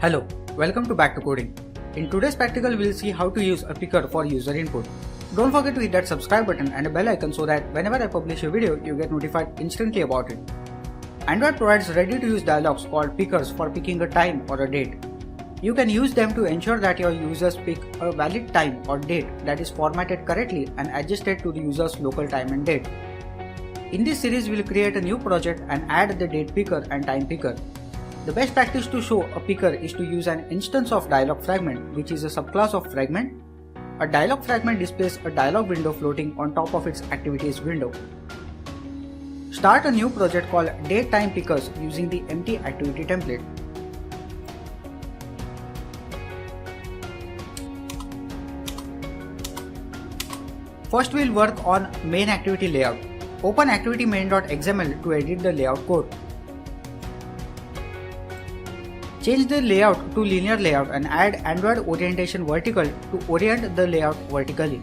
Hello, welcome to Back to Coding. In today's practical, we'll see how to use a picker for user input. Don't forget to hit that subscribe button and a bell icon so that whenever I publish a video, you get notified instantly about it. Android provides ready-to-use dialogues called pickers for picking a time or a date. You can use them to ensure that your users pick a valid time or date that is formatted correctly and adjusted to the user's local time and date. In this series, we'll create a new project and add the date picker and time picker. The best practice to show a picker is to use an instance of dialog fragment, which is a subclass of fragment. A dialog fragment displays a dialog window floating on top of its activities window. Start a new project called DateTime Pickers using the empty activity template. First, we'll work on main activity layout. Open activity main.xml to edit the layout code. Change the layout to linear layout and add Android orientation vertical to orient the layout vertically.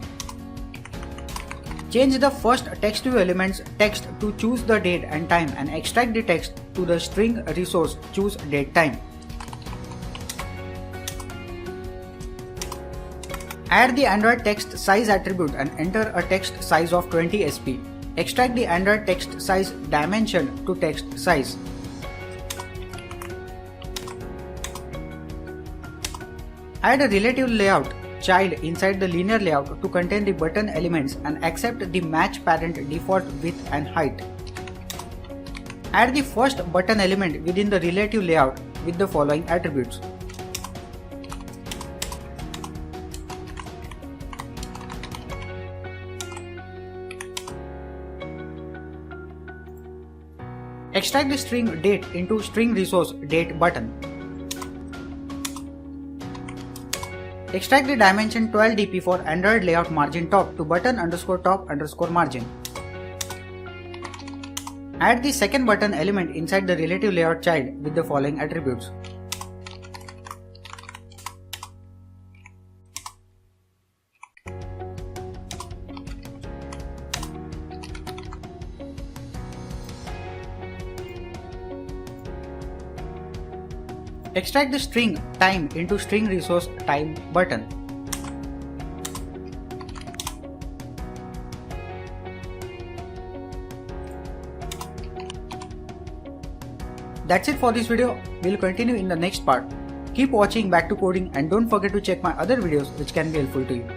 Change the first text view elements text to choose the date and time and extract the text to the string resource choose date time. Add the Android text size attribute and enter a text size of 20 sp. Extract the Android text size dimension to text size. Add a relative layout child inside the linear layout to contain the button elements and accept the match parent default width and height. Add the first button element within the relative layout with the following attributes. Extract the string date into string resource date button. Extract the dimension 12 dp for Android layout margin top to button underscore top underscore margin. Add the second button element inside the relative layout child with the following attributes. Extract the string time into string resource time button. That's it for this video. We'll continue in the next part. Keep watching Back to Coding and don't forget to check my other videos which can be helpful to you.